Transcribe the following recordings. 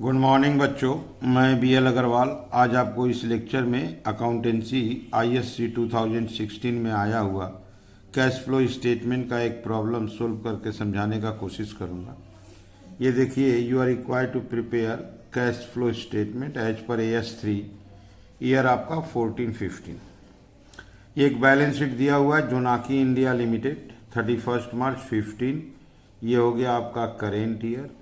Good morning बच्चों, मैं B L Agarwal आज आपको इस लेक्चर में अकाउंटेंसी आईएससी 2016 में आया हुआ कैश फ्लो स्टेटमेंट का एक प्रॉब्लम सोल्व करके समझाने का कोशिश करूंगा। ये देखिए, you are required to prepare cash flow statement as per AS3, year आपका 14-15। ये एक बैलेंस शीट दिया हुआ है जोनाकी इंडिया लिमिटेड 31 मार्च 15। ये हो गया आपका करेंट ईयर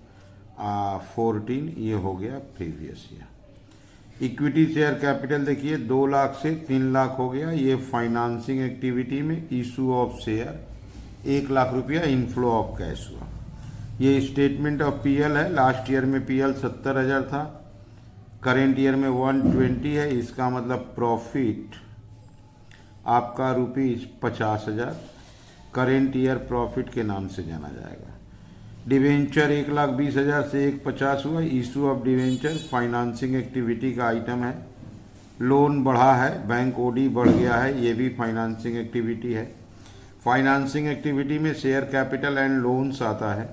14, ये हो गया previous year. Equity share capital देखिए 2 लाख से 3 लाख हो गया। ये फाइनेंसिंग एक्टिविटी में इशू ऑफ शेयर 1 लाख रुपया इनफ्लो ऑफ कैश हुआ। ये स्टेटमेंट ऑफ पीएल है। लास्ट ईयर में पीएल 70,000 था, करेंट ईयर में 120 है। इसका मतलब प्रॉफिट आपका ₹50,000 करेंट ईयर प्रॉफिट के नाम से जाना जाएगा। डिवेंचर 1,20,000 से 1,50 हुआ। Issue of debenture financing activity का आइटम है। लोन बढ़ा है, बैंक ओडी बढ़ गया है, ये भी फाइनेंसिंग एक्टिविटी है। फाइनेंसिंग एक्टिविटी में शेयर कैपिटल एंड लोन्स आता है।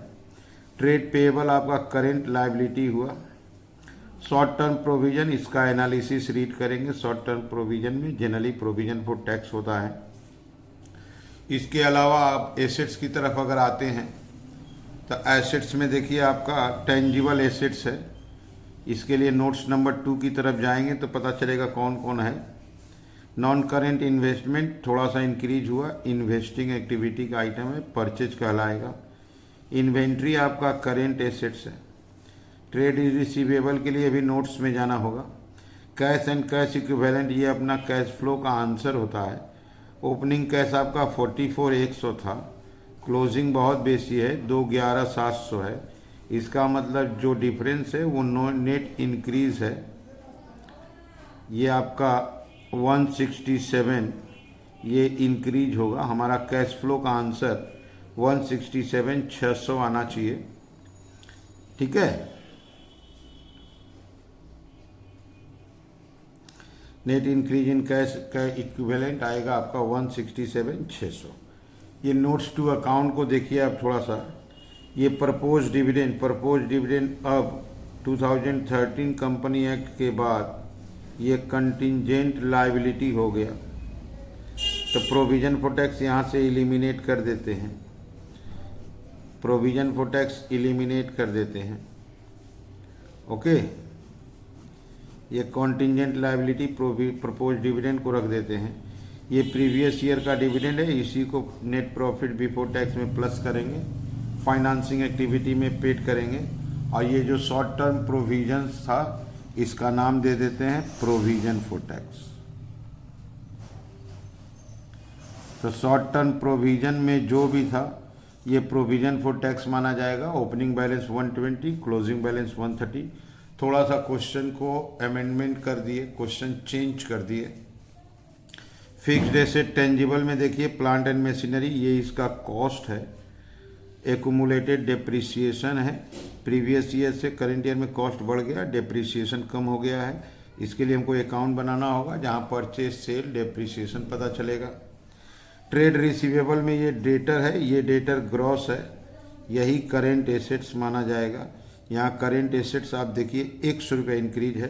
ट्रेड पेएबल आपका करेंट लायबिलिटी हुआ। शॉर्ट टर्म प्रोविजन, इसका एनालिसिस रीड करेंगे। शॉर्ट टर्म प्रोविजन में जनरली प्रोविजन फॉर टैक्स होता है। इसके अलावा आप एसेट्स की तरफ अगर आते हैं तो एसेट्स में देखिए आपका टेंजिबल एसेट्स है। इसके लिए नोट्स नंबर 2 की तरफ जाएंगे तो पता चलेगा कौन कौन है। नॉन करेंट इन्वेस्टमेंट थोड़ा सा इंक्रीज हुआ, इन्वेस्टिंग एक्टिविटी का आइटम है, परचेज कहलाएगा। इन्वेंट्री आपका करेंट एसेट्स है। ट्रेड रिसीवेबल के लिए भी नोट्स में जाना होगा। कैश एंड कैश इक्विवेलेंट, ये अपना कैश फ्लो का आंसर होता है। ओपनिंग कैश आपका 44,100 था, क्लोजिंग बहुत बेसी है 211,700 है। इसका मतलब जो डिफरेंस है वो नेट इंक्रीज है। ये आपका 167, ये इंक्रीज होगा। हमारा कैश फ्लो का आंसर 167,600 आना चाहिए, ठीक है। नेट इंक्रीज इन कैश का इक्विवेलेंट आएगा आपका 167,600। ये नोट्स टू अकाउंट को देखिए आप थोड़ा सा। ये प्रपोज डिविडेंड अब 2013 कंपनी एक्ट के बाद ये कंटिंजेंट लायबिलिटी हो गया, तो प्रोविजन फॉर टैक्स यहाँ से एलिमिनेट कर देते हैं। प्रोविजन फॉर टैक्स एलिमिनेट कर देते हैं, ओके। ये कॉन्टिंजेंट लायबिलिटी प्रपोज डिविडेंड को रख देते हैं। ये प्रीवियस ईयर का डिविडेंड है, इसी को नेट प्रॉफिट बिफोर टैक्स में प्लस करेंगे, फाइनेंसिंग एक्टिविटी में पेड करेंगे। और ये जो शॉर्ट टर्म प्रोविजंस था इसका नाम दे देते हैं प्रोविजन फॉर टैक्स। तो शॉर्ट टर्म प्रोविजन में जो भी था ये प्रोविजन फॉर टैक्स माना जाएगा। Opening balance 120, closing balance 130। थोड़ा सा क्वेश्चन को अमेंडमेंट कर दिए, क्वेश्चन चेंज कर दिए। फिक्स्ड एसेट टेंजिबल में देखिए प्लांट एंड मशीनरी, ये इसका कॉस्ट है। एक्यूमुलेटेड डेप्रिसिएशन है। प्रीवियस ईयर से करेंट ईयर में कॉस्ट बढ़ गया, डेप्रिसिएशन कम हो गया है। इसके लिए हमको अकाउंट बनाना होगा जहां परचेज सेल डेप्रिसिएशन पता चलेगा। ट्रेड रिसीवेबल में ये डेटर है, ये डेटर ग्रॉस है, यही करेंट एसेट्स माना जाएगा। यहाँ करेंट एसेट्स आप देखिए 100 रुपया इंक्रीज है।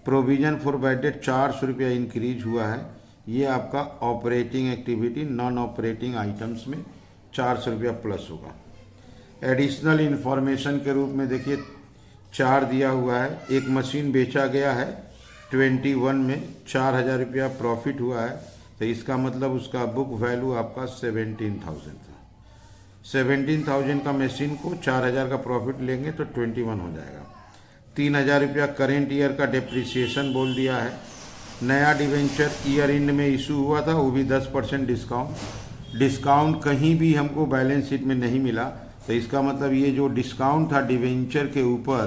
प्रोविजन फॉर बैड डेट 400 रुपया इंक्रीज हुआ है। ये आपका operating activity non operating items में 400 रुपया प्लस होगा। एडिशनल इंफॉर्मेशन के रूप में देखिए 4 दिया हुआ है। एक मशीन बेचा गया है 21 में, 4,000 रुपया प्रॉफिट हुआ है, तो इसका मतलब उसका बुक वैल्यू आपका 17,000 था। 17,000 का मशीन को 4,000 का प्रॉफिट लेंगे तो 21 हो जाएगा। 3,000 रुपया करेंट ईयर का डेप्रिसिएशन बोल दिया है। नया डिवेंचर ईयर एंड में इशू हुआ था, वो भी 10% डिस्काउंट कहीं भी हमको बैलेंस शीट में नहीं मिला, तो इसका मतलब ये जो डिस्काउंट था डिवेंचर के ऊपर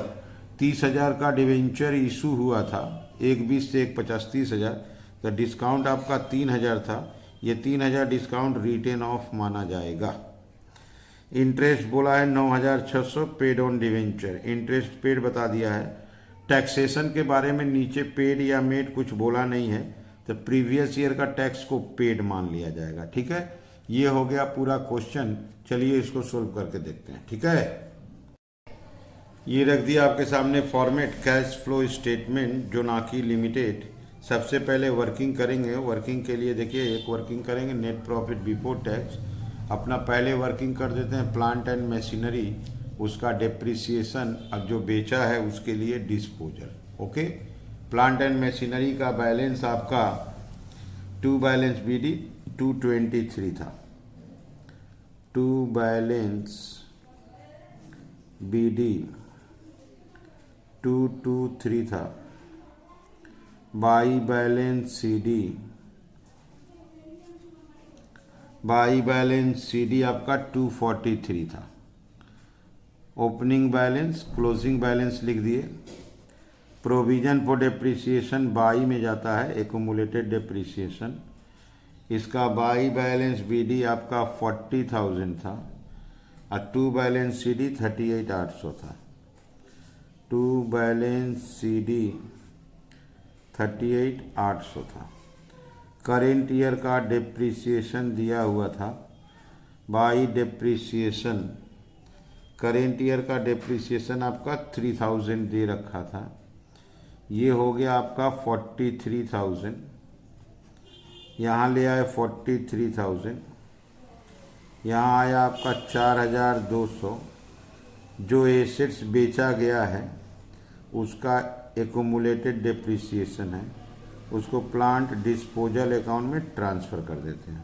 30,000 का डिवेंचर इशू हुआ था, 1/20 से 1/50 30,000, तो डिस्काउंट आपका 3,000 था। ये 3,000 डिस्काउंट रिटेन ऑफ माना जाएगा। इंटरेस्ट बोला है 9,600 paid on debenture, interest paid बता दिया है। टैक्सेशन के बारे में नीचे पेड या मेड कुछ बोला नहीं है, तो प्रीवियस ईयर का टैक्स को पेड मान लिया जाएगा, ठीक है। ये हो गया पूरा क्वेश्चन। चलिए इसको सोल्व करके देखते हैं, ठीक है। ये रख दिया आपके सामने format cash flow statement Jonaki limited. सबसे पहले वर्किंग करेंगे। वर्किंग के लिए देखिए एक वर्किंग करेंगे नेट प्रॉफिट बिफोर टैक्स। अपना पहले वर्किंग कर देते हैं प्लांट एंड मशीनरी, उसका डेप्रिसिएशन, अब जो बेचा है उसके लिए disposal. Okay, plant and machinery का बैलेंस आपका टू बैलेंस बीडी 223 था। टू बैलेंस बीडी 223 था। बाई बैलेंस सीडी आपका 243 था। ओपनिंग बैलेंस क्लोजिंग बैलेंस लिख दिए। प्रोविजन फॉर डेप्रिसिएशन बाई में जाता है, एकुमुलेटेड डेप्रिसिएशन। इसका बाई बैलेंस बीडी आपका 40,000 था और टू बैलेंस सीडी 38,800 था। टू बैलेंस सीडी 38,800 था। करेंट ईयर का डेप्रिसिएशन दिया हुआ था बाई डेप्रिसिएशन। करेंट ईयर का डेप्रिसिएशन आपका 3,000 दे रखा था। ये हो गया आपका 43,000। यहाँ ले आए 43,000। यहाँ आया आपका 4,200। जो एसेट्स बेचा गया है उसका एकुमुलेटेड डेप्रिसिएशन है, उसको प्लांट डिस्पोजल अकाउंट में ट्रांसफ़र कर देते हैं।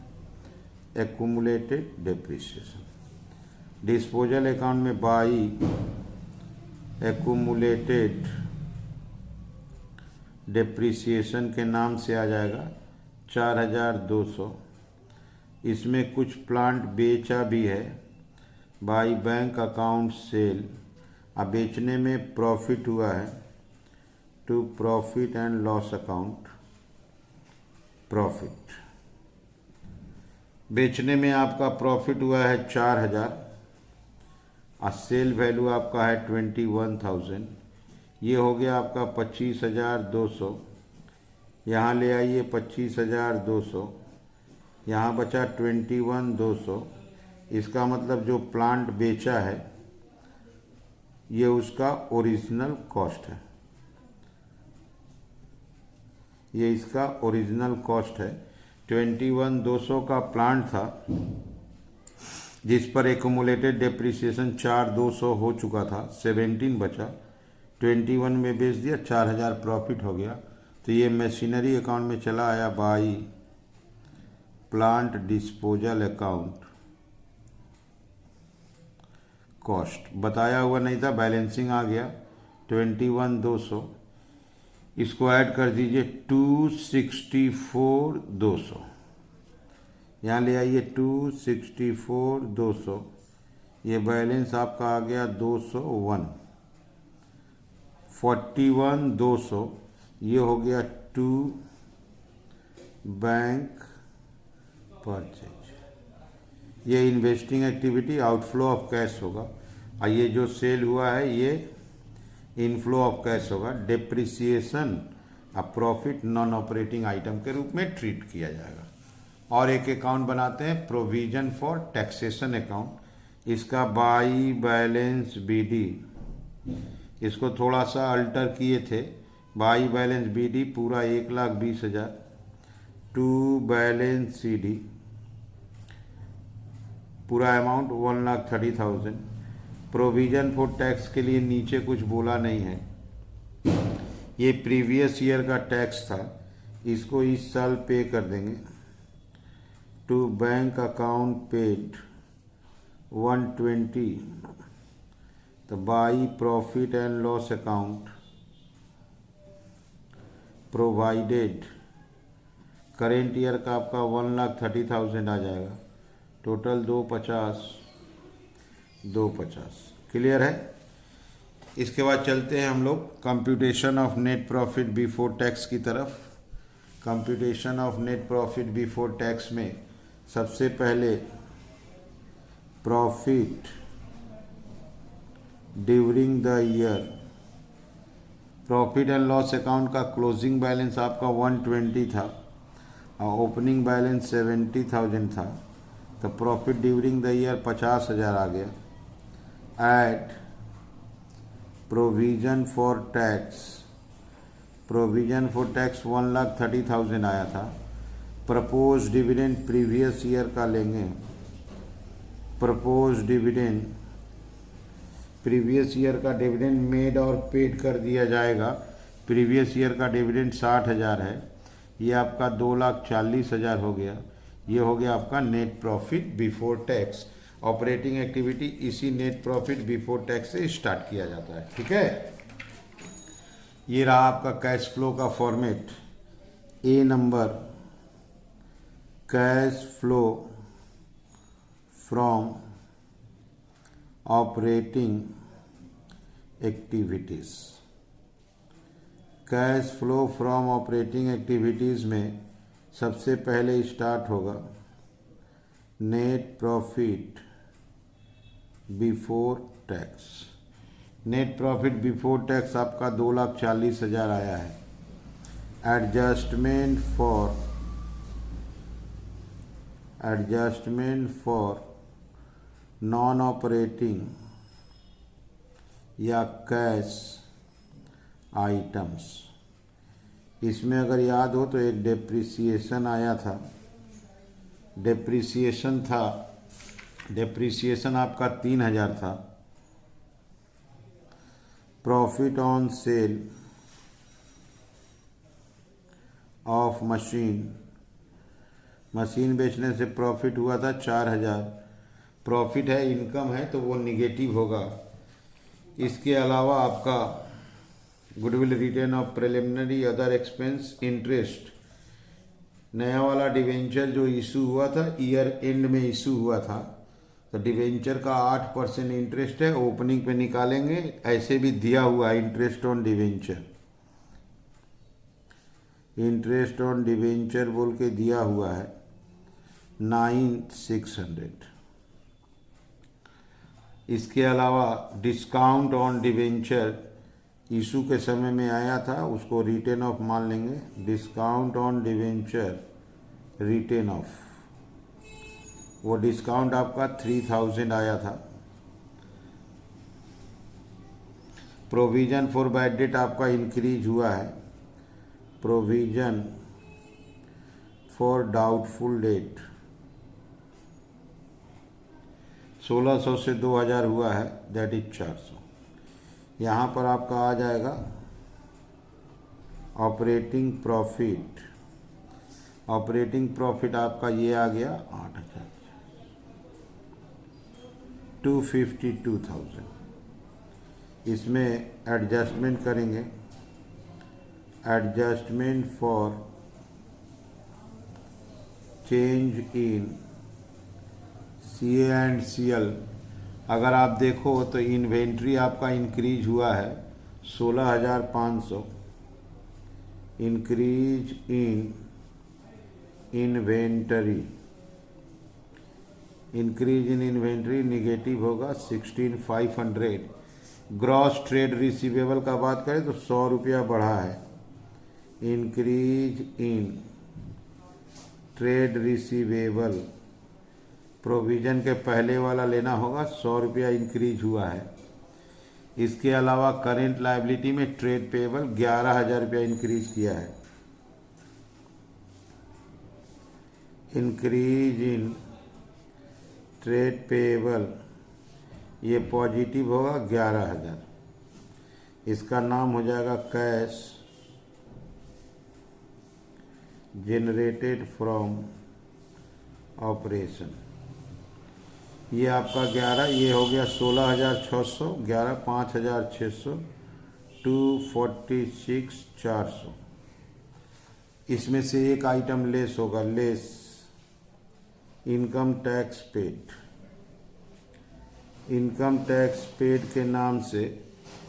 एकुमुलेटेड डेप्रिसिएशन डिस्पोजल अकाउंट में बाई एकुमुलेटेड डेप्रिसिएशन के नाम से आ जाएगा 4,200। इसमें कुछ प्लांट बेचा भी है बाई बैंक अकाउंट सेल। अब बेचने में प्रॉफिट हुआ है to profit and loss account. Profit बेचने में आपका प्रॉफिट हुआ है 4,000 और सेल वैल्यू आपका है 21,000। ये हो गया आपका 25,200। यहाँ ले आइए 25,200। यहाँ बचा 21,200। इसका मतलब जो प्लांट बेचा है ये उसका ओरिजिनल कॉस्ट है, ये इसका ओरिजिनल कॉस्ट है। 21,200 का प्लांट था जिस पर एकुमुलेटेड डेप्रिसिएशन 4,200 हो चुका था, 17 बचा, 21 में बेच दिया, 4,000 प्रॉफिट हो गया। तो ये मशीनरी अकाउंट में चला आया by plant disposal account. Cost बताया हुआ नहीं था, बैलेंसिंग आ गया 21,200। इसको ऐड कर दीजिए 264,200। यहाँ ले आइए 264,200। ये बैलेंस आपका आ गया 201। 41,200 ये हो गया टू बैंक परचेज। ये investing activity outflow of cash होगा और ये जो सेल हुआ है ये इनफ्लो ऑफ कैश होगा। डेप्रिसिएशन और प्रॉफिट नॉन ऑपरेटिंग आइटम के रूप में ट्रीट किया जाएगा। और एक अकाउंट बनाते हैं प्रोविजन फॉर टैक्सेशन अकाउंट। इसका बाई बैलेंस बीडी, इसको थोड़ा सा अल्टर किए थे। बाई बैलेंस बीडी पूरा 1,20,000। टू बैलेंस सीडी पूरा अमाउंट 1,30,000। प्रोविजन फॉर टैक्स के लिए नीचे कुछ बोला नहीं है, ये प्रीवियस ईयर का टैक्स था, इसको इस साल पे कर देंगे। To bank account paid 120। तो by profit and loss account provided current year का आपका 1,30,000 आ जाएगा। टोटल 250। क्लियर है। इसके बाद चलते हैं हम लोग computation of net profit before tax की तरफ। Computation of net profit before tax में सबसे पहले profit during the year. Profit and loss account का क्लोजिंग बैलेंस आपका 120 था और ओपनिंग बैलेंस 70,000 था। तो प्रॉफिट ड्यूरिंग द ईयर 50,000 आ गया। ऐड प्रोविज़न फॉर टैक्स 1,30,000 आया था। प्रपोज डिविडेंड प्रीवियस ईयर का लेंगे। प्रपोज डिविडेंड प्रीवियस ईयर का डिविडेंड मेड और पेड कर दिया जाएगा। प्रीवियस ईयर का डिविडेंड 60,000 है, ये आपका 2,40,000 हो गया। ये हो गया आपका net profit before tax. Operating activity इसी नेट प्रॉफिट बिफोर टैक्स से स्टार्ट किया जाता है, ठीक है। ये रहा आपका कैश फ्लो का format. A number, cash flow from operating activities. Cash flow from operating activities में सबसे पहले स्टार्ट होगा net profit before tax. Net profit before tax आपका 2,40,000 आया है। एडजस्टमेंट फॉर नॉन ऑपरेटिंग या कैश आइटम्स, इसमें अगर याद हो तो एक डेप्रिसिएशन आया था। डेप्रिसिएशन आपका 3,000 था। Profit on sale of machine बेचने से प्रॉफिट हुआ था 4,000। प्रॉफिट है, इनकम है, तो वो निगेटिव होगा। इसके अलावा आपका goodwill return of preliminary other expense interest, नया वाला डिवेंचर जो इशू हुआ था, ईयर एंड में इशू हुआ था, तो डिवेंचर का 8% इंटरेस्ट है, ओपनिंग पे निकालेंगे। ऐसे भी दिया हुआ है इंटरेस्ट ऑन डिवेंचर, बोल के दिया हुआ है 9,600। इसके अलावा डिस्काउंट ऑन डिवेंचर इशू के समय में आया था, उसको रिटेन ऑफ मान लेंगे। Discount on debenture written off, वो डिस्काउंट आपका 3,000 आया था। प्रोविजन फॉर बैड डेट आपका इंक्रीज हुआ है। प्रोविजन फॉर डाउटफुल डेट 1,600 से 2,000 हुआ है, दैट इज 400। यहाँ पर आपका आ जाएगा ऑपरेटिंग प्रॉफिट आपका ये आ गया 8,000, 252,000। इसमें एडजस्टमेंट करेंगे। Adjustment for change in CA&CL, अगर आप देखो तो इन्वेंट्री आपका इंक्रीज हुआ है 16,500। इंक्रीज इन इन्वेंट्री निगेटिव होगा 16,500। ग्रॉस ट्रेड रिसीवेबल का बात करें तो 100 रुपया बढ़ा है। Increase in trade receivable, provision के पहले वाला लेना होगा, 100 रुपया इंक्रीज हुआ है। इसके अलावा करेंट लायबिलिटी में ट्रेड पेएबल 11,000 रुपया इंक्रीज किया है। इंक्रीज इन ट्रेड पेएबल ये पॉजिटिव होगा 11,000। इसका नाम हो जाएगा कैश जनरेटेड फ्रॉम ऑपरेशन। ये आपका 11, ये हो गया 16,600, 11 5,600, 246,400। इसमें से एक आइटम लेस होगा, लेस इनकम टैक्स पेड के नाम से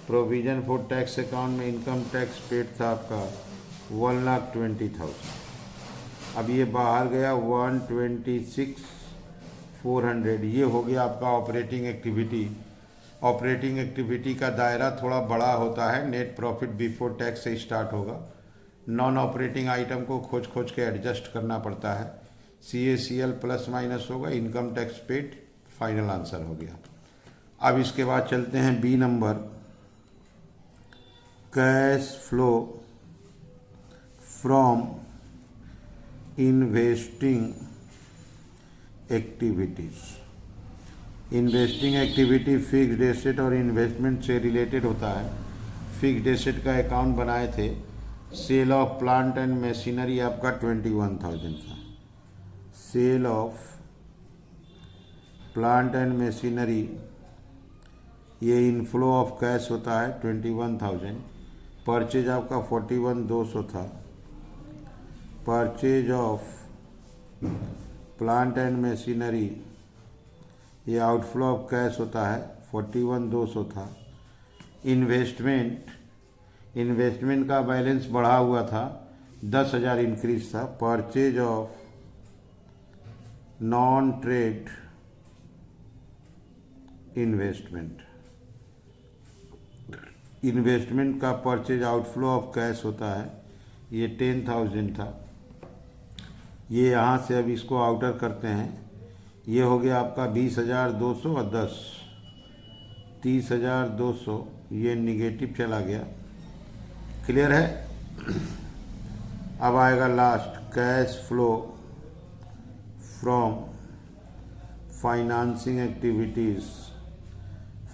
प्रोविजन फॉर टैक्स अकाउंट में इनकम टैक्स पेड था आपका 1,20,000। अब ये बाहर गया 126,400। ये हो गया आपका ऑपरेटिंग एक्टिविटी का दायरा थोड़ा बड़ा होता है, नेट प्रॉफिट बिफोर टैक्स से स्टार्ट होगा। नॉन ऑपरेटिंग आइटम को खोज के एडजस्ट करना पड़ता है। CA/CL प्लस माइनस होगा, income tax paid, final answer हो गया। अब इसके बाद चलते हैं B number. Cash flow from investing activities. Investing activity fixed asset और इन्वेस्टमेंट से रिलेटेड होता है। फिक्स्ड एसेट का अकाउंट बनाए थे, sale of plant and machinery आपका 21,000 था। Sale of plant and machinery ये इनफ्लो ऑफ कैश होता है 21,000। परचेज आपका 41,200 था। Purchase of plant and machinery ये आउटफ्लो ऑफ कैश होता है 41,200 था। इन्वेस्टमेंट का बैलेंस बढ़ा हुआ था, 10,000 इंक्रीज था। Purchase of non trade investment का परचेज आउटफ्लो ऑफ कैश होता है, ये 10,000 था। ये यहाँ से अब इसको आउटर करते हैं, ये हो गया आपका 20,200 और 10 30,200, ये निगेटिव चला गया। क्लियर है। अब आएगा last, cash flow from financing activities.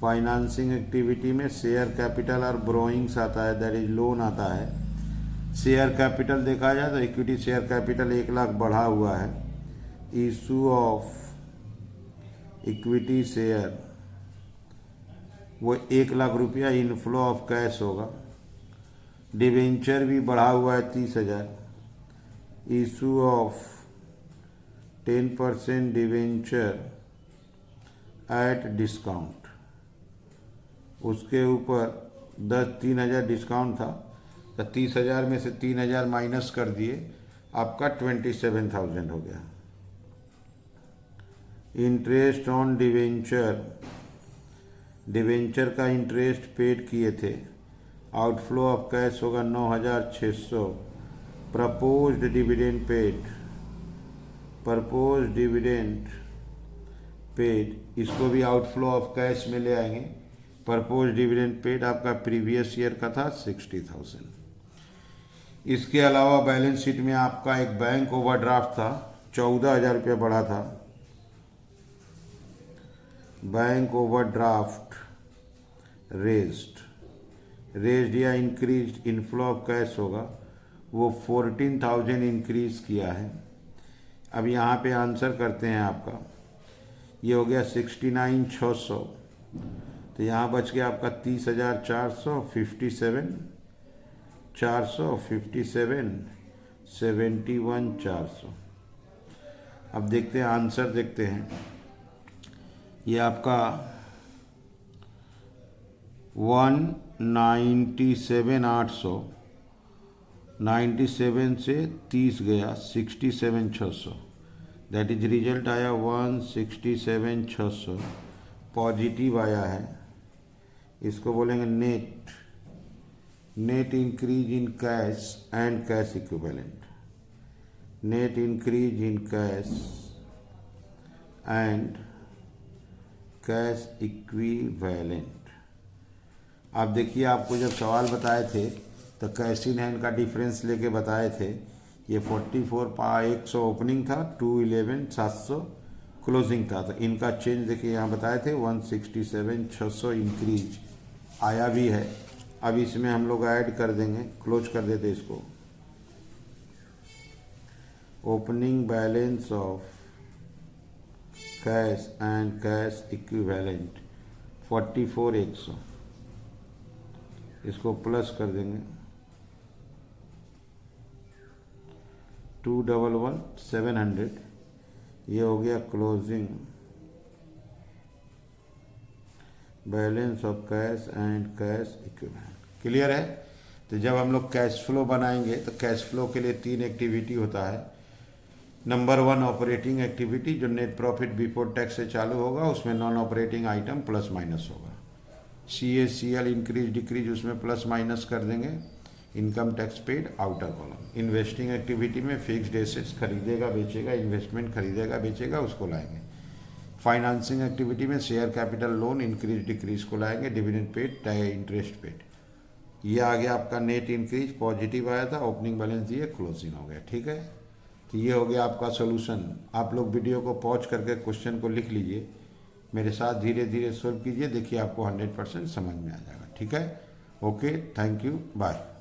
Financing activity में शेयर कैपिटल और ब्रोइंग्स आता है, दैट इज लोन आता है। शेयर कैपिटल देखा जाए तो इक्विटी शेयर कैपिटल 1 लाख बढ़ा हुआ है। इशू ऑफ इक्विटी शेयर वो 1 लाख रुपया इनफ्लो ऑफ कैश होगा। डिवेंचर भी बढ़ा हुआ है 30,000। Issue of 10% debenture at discount, उसके ऊपर 3,000 डिस्काउंट था, तो 30,000 में से 3,000 माइनस कर दिए, आपका 27,000 हो गया। इंटरेस्ट ऑन डिवेंचर का इंटरेस्ट पेड किए थे, आउटफ्लो ऑफ कैश होगा 9,600। प्रपोज्ड डिविडेंड पेड, इसको भी आउटफ्लो ऑफ कैश में ले आएंगे। प्रपोज्ड डिविडेंड पेड आपका प्रीवियस ईयर का था 60,000। इसके अलावा बैलेंस शीट में आपका एक बैंक ओवरड्राफ्ट था, 14,000 रुपया बढ़ा था। बैंक ओवरड्राफ्ट रेज्ड या इंक्रीज इनफ्लो ऑफ कैश होगा, वो 14,000 इंक्रीज किया है। अब यहाँ पे आंसर करते हैं आपका, ये हो गया 69,600, तो यहाँ बच गया आपका 30,400, 71,400। अब देखते हैं आंसर, देखते हैं। ये आपका 197,800, 97 से 30 गया 67,600, दैट इज रिजल्ट आया 167,600। पॉजिटिव आया है, इसको बोलेंगे net increase in cash and cash equivalent. Net increase in cash and cash equivalent. आप देखिए, आपको जब सवाल बताए थे तो कैश इन हैंड का डिफरेंस लेके बताए थे। ये 44,100 ओपनिंग था, 211,700 क्लोजिंग था, तो इनका चेंज देखिए यहाँ बताए थे 167,600 इंक्रीज आया भी है। अब इसमें हम लोग ऐड कर देंगे, क्लोज कर देते इसको। Opening balance of cash and cash equivalent 44,100, इसको प्लस कर देंगे 211,700, ये हो गया closing balance of cash and cash equivalent. Clear है। तो जब हम लोग कैश फ्लो बनाएंगे तो कैश फ्लो के लिए 3 एक्टिविटी होता है। नंबर 1 ऑपरेटिंग एक्टिविटी, जो नेट प्रॉफिट बिफोर टैक्स से चालू होगा, उसमें non operating item plus minus होगा। CA/CL इंक्रीज डिक्रीज, उसमें प्लस माइनस कर देंगे। Income tax paid outer column. Investing activity में फिक्स्ड एसेट्स खरीदेगा बेचेगा, इन्वेस्टमेंट खरीदेगा बेचेगा, उसको लाएंगे। फाइनेंसिंग एक्टिविटी में share capital loan increase decrease को लाएंगे। डिविडेंड पेड, इंटरेस्ट पेड, ये आ गया आपका नेट इंक्रीज, पॉजिटिव आया था, ओपनिंग बैलेंस दिए, क्लोजिंग हो गया। ठीक है, तो ये हो गया आपका सोल्यूशन। आप लोग वीडियो को पॉज करके क्वेश्चन को लिख लीजिए, मेरे साथ धीरे धीरे सोल्व कीजिए, देखिए आपको 100% समझ में आ जाएगा। ठीक है, ओके, थैंक यू, बाय।